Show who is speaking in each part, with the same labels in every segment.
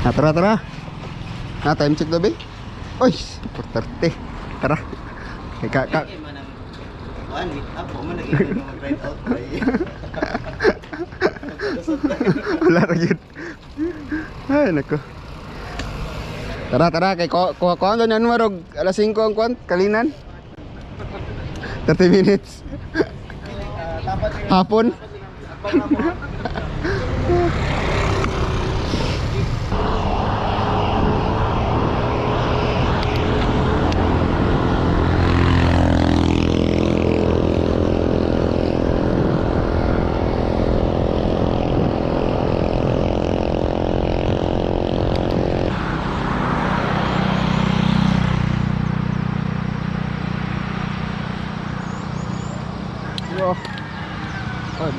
Speaker 1: Tara, tara. Time check daw, be. Oy, 4:30. Tara. Kaka. Wala ra yun. Ay, nako. Tara, tara. Kay kuha doon yan marog. Alas 5 ang kuhan. Kalinan. 30 minutes. Hapon.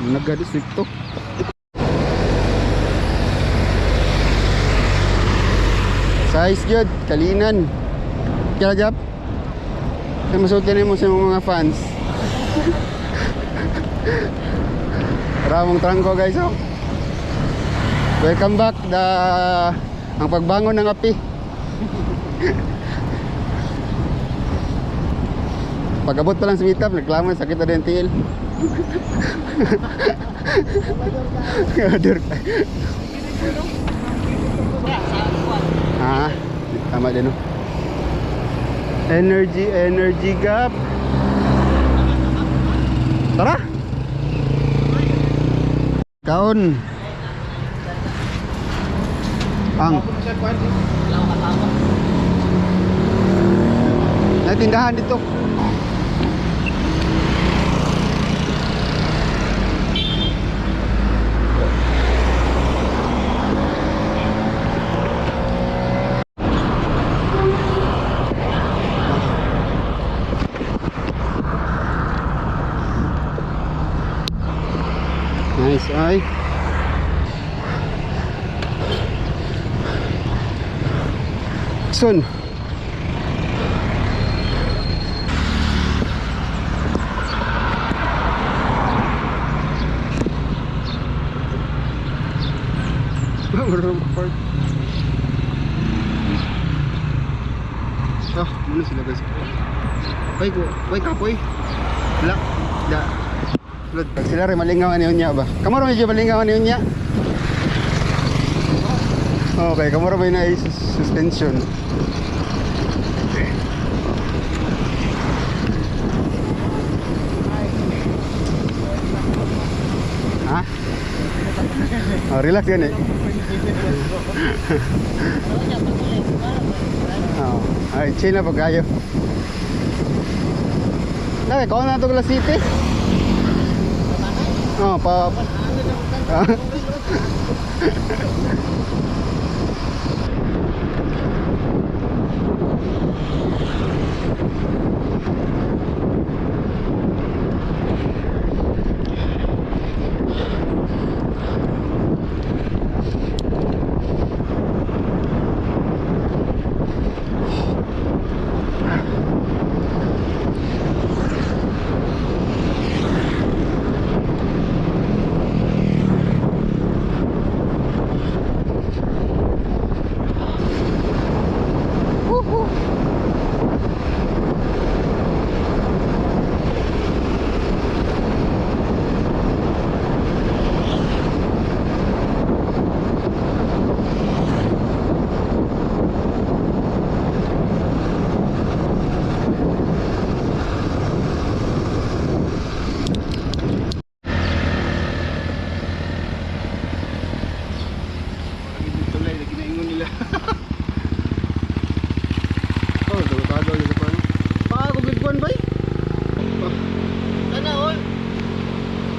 Speaker 1: Nagadistrip to. Size good, kalinan. Kaya jap. Kaya masutin mo sa mga fans. Ramong trangko guys, oh. Welcome back ang pagbangon ng api. Pag-abot pa lang sa meetup, naglaman, sakit na din tiil. Ngadur ka. Tama din, oh. Energy gap. Tara. Kaon. Ang tindahan dito. Nice, ay. Soon. Muna sila guys. Wait kapoy. Wala. Da. Sila rin malingawan niyo niya ba? Kamaro medyo malingawan niyo niya. Okay, kamaro may na suspension. Ha? Oh, relax yan eh. Oh, ay chill na pag kayo. Dahil, kung na ito Glass City? Oh, pa.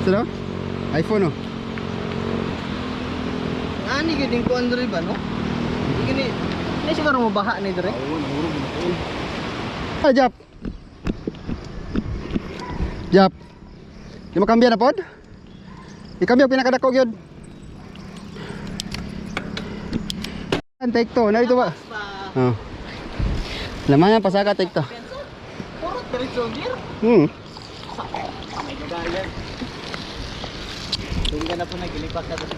Speaker 1: Sino? iPhone, oh.
Speaker 2: Ani giding ko andre ba no? Gini. Ni siguro mo baha ni dire.
Speaker 1: Oo, nahurog na ko. Ah, Jap. Jap. Di mo kambya na pod? Ikambya pinakadako gyud. Take to, narito ba? Oh. Laman pasaka take to.
Speaker 2: Puro diretso gear.
Speaker 1: May
Speaker 2: gagayan. Doon ka na po nagilipak na ito.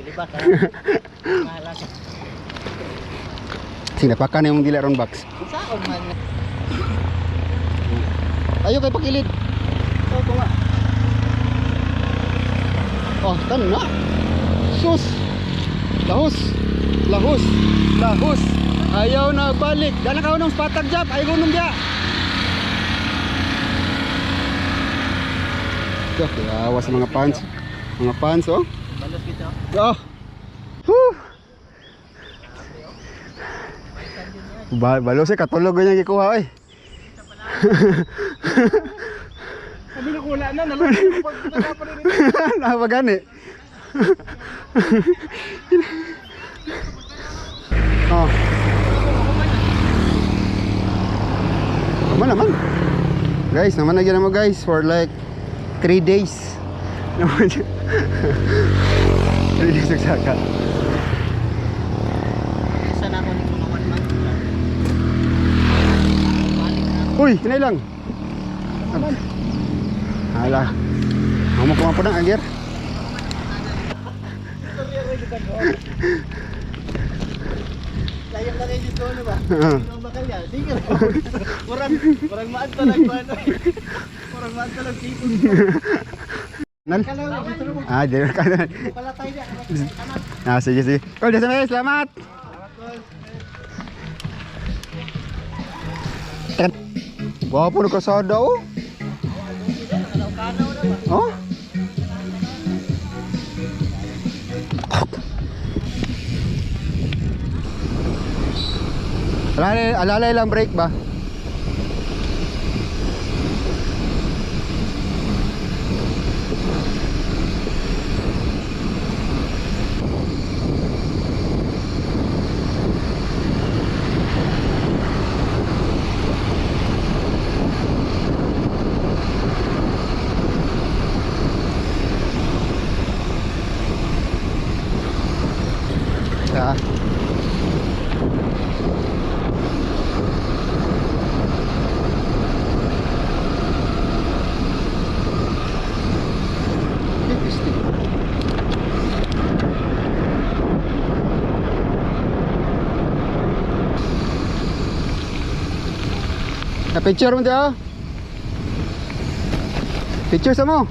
Speaker 2: Gilipak ha. Mahala ka.
Speaker 1: Sinapakan na yung dila ron box.
Speaker 2: Saan man?
Speaker 1: Ayo kay pakilid.
Speaker 2: So, ito nga.
Speaker 1: Oh, tan na. Sus. Lahos. Lahos. Lahos. Ayaw na balik. Dala ka unong patag jab. Ayaw ko nung dia. Ito, kawawa sa mga pants. Mga pants, oh.
Speaker 2: Balos kita.
Speaker 1: Oh. Whew. Balos eh, katulog ganyan gikuha eh.
Speaker 2: Sabi na kula na, nalagyan pag nagapa rin ito.
Speaker 1: Napagani. Oh. Naman. Guys, naman nagyan mo guys for like 3 days. Naman. 3 days nagsaka.
Speaker 2: Saan ako ni mga 1 month?
Speaker 1: Uy, kinay lang. Hala. Mau mo kumapo ng agir.
Speaker 2: Layang na kayo dito, ano ba?
Speaker 1: Oo.
Speaker 2: Ang bakal yan. Sige na. Murang maad talag ba? Murang maad talag sipon.
Speaker 1: Nal. Ah, di ka na.
Speaker 2: Palatay niya.
Speaker 1: Ah, sige. Oh, desa selamat. Wah, pun ko soda oh. Oh. Alalay lang break ba? Ya. Na picture mo dia. Picture sama.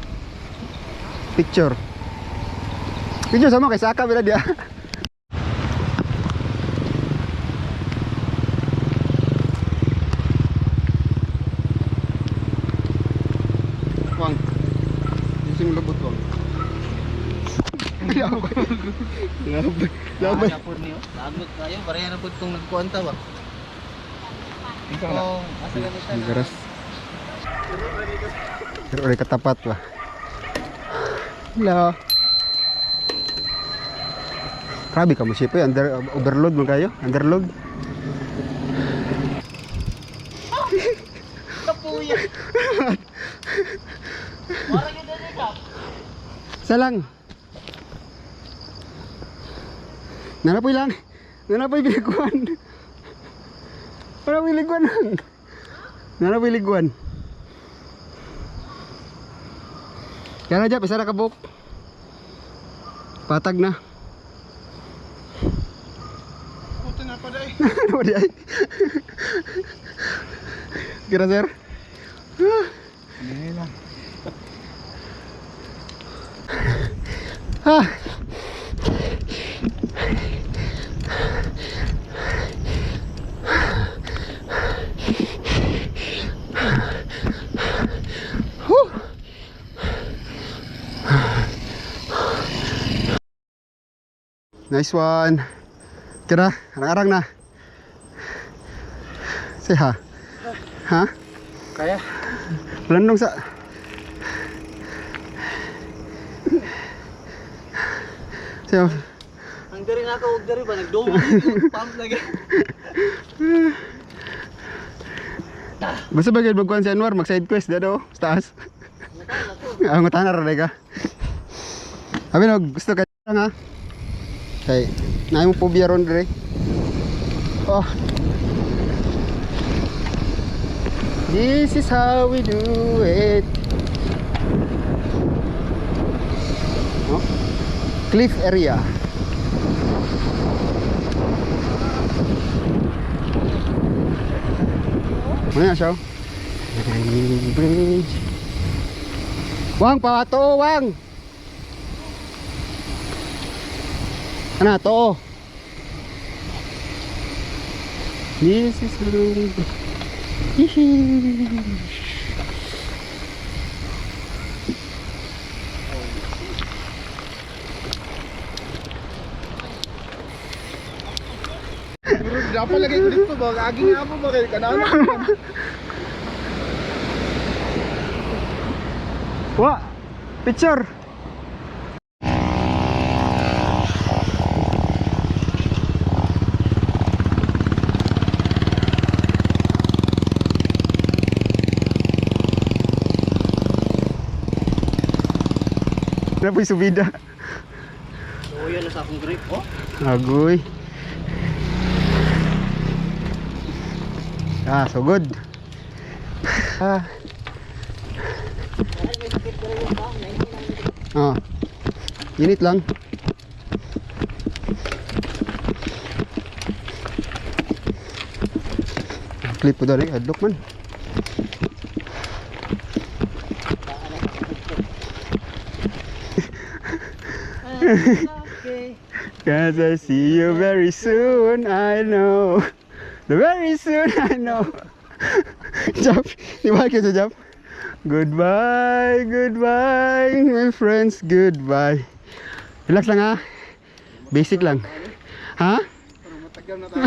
Speaker 1: Picture. Picture sama kay Saka bila dia. Wang. Sing lebut wang.
Speaker 2: Labay. Lagot kayo. Pareha na po itong nagkuwanta ba? Oo. Asa ganito na.
Speaker 1: Garas. Pero ulit katapat ba? Hello. Grabe ka mo siya po. Overload mo kayo? Underload?
Speaker 2: Kapuya. Parang yung dali ka.
Speaker 1: Isa lang. Nanapoy lang. Nanapoy biliguan. Parang biliguan lang. Nanapoy biliguan. Kaya na dyan, isa na kabuk. Patag na.
Speaker 2: Puto na pa day.
Speaker 1: Ano ba di ay? Kira sir?
Speaker 2: Hindi lang.
Speaker 1: Ah. Huh. Nice one. Kira, arang-arang na. Say ha. Ha?
Speaker 2: Kaya?
Speaker 1: Landong sa. Sayo.
Speaker 2: Ang dari nga ka, huwag dari ba? Nagdomo pump lagi.
Speaker 1: Basta bagay magkuhan si Anwar, mag-side quest dito, sa taas. Ang utana rin ka. Sabi no, gusto ka lang ha. Okay, naay mo phobia ron dire. Oh. This is how we do it. Oh. Cliff area. Ano na siya? Hanging Bridge. Wang, pato, wang! Ano, to? This is room.
Speaker 2: Dapat lagay ko dito ba? Aging nga po ba kayo? Kanana naman.
Speaker 1: Wa, picture. Ano po yung subida?
Speaker 2: So yan na sa akong grip. Oh.
Speaker 1: Agoy. Ah, so good. Ah. Ah. Init lang. Clip po doon eh, adlock man.
Speaker 2: Okay.
Speaker 1: Cause I see you very soon, I know. Very soon, I know. Jump, di ba kayo sa jump? Goodbye, goodbye, my friends, goodbye. Relax lang ha. Basic lang. Ha?
Speaker 2: Parang matagal na tayo.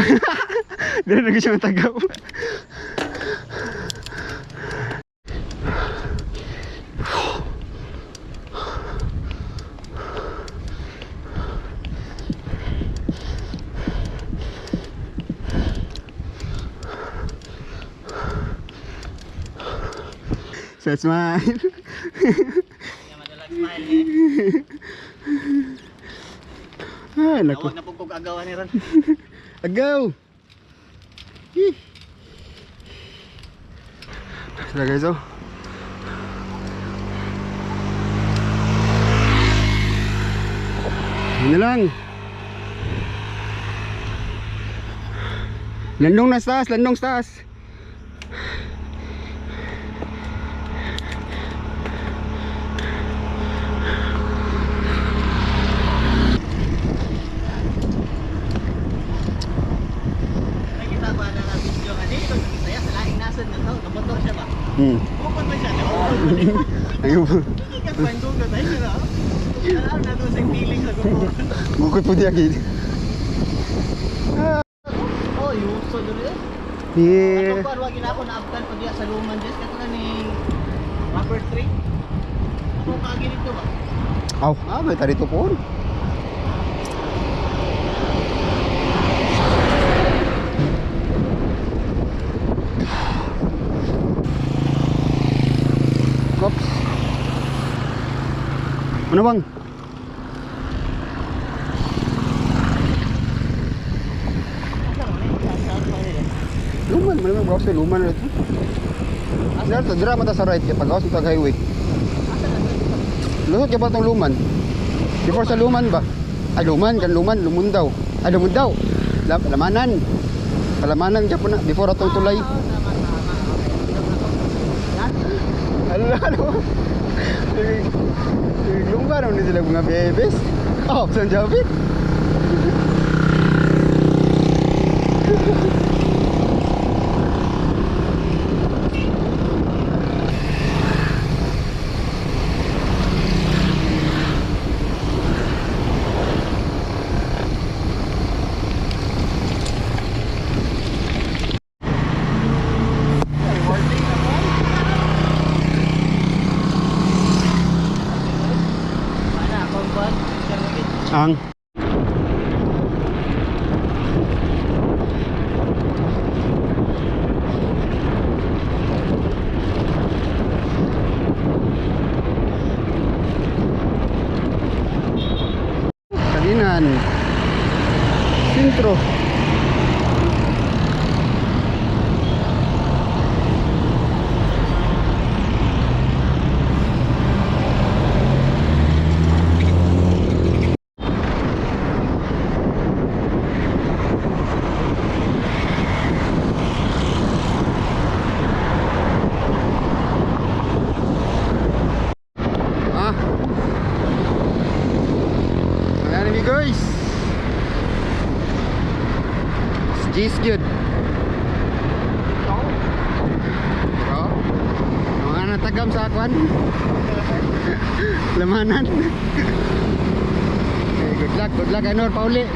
Speaker 1: Dito na siya matagaw. So smile.
Speaker 2: Kaya madalag smile eh.
Speaker 1: Ah, naku.
Speaker 2: Tawag na pong agawan ni Ron.
Speaker 1: Agaw. Sila guys oh. Yun na lang. Landong na sa taas, landong sa taas.
Speaker 2: Nakita ba na na video nga dito sa Bisaya sa laing nasod na tao, kamotor siya ba? Bukod ba siya?
Speaker 1: Ayun po.
Speaker 2: Hindi ka kwentong na tayo na. Alam na doon sa feeling sa gupo.
Speaker 1: Bukod po di agad.
Speaker 2: Oh, yuso doon eh.
Speaker 1: Yeah.
Speaker 2: Ako parwa gina ako naabtan pag diya sa luman des katulad ni Rubber Tree. Ako kaagi dito ba?
Speaker 1: Aw, may tarito po. Oops. Ano bang? Luman, malamang gawas na luman na ito. Dira mata sa right, kaya pag gawas ito ang highway. Lusot kaya ba itong luman? Before sa luman ba? Ay luman, kan luman, lumundaw. Ay lumundaw. Lamanan. Palamanan kaya po na, before atong tulay. Ano? Lumba naman sila mga bebes. Oh, saan Javit? Ang G's good. Pero, mga natagam sa akwan. Lamanan. Okay, good luck, Anor, pauli.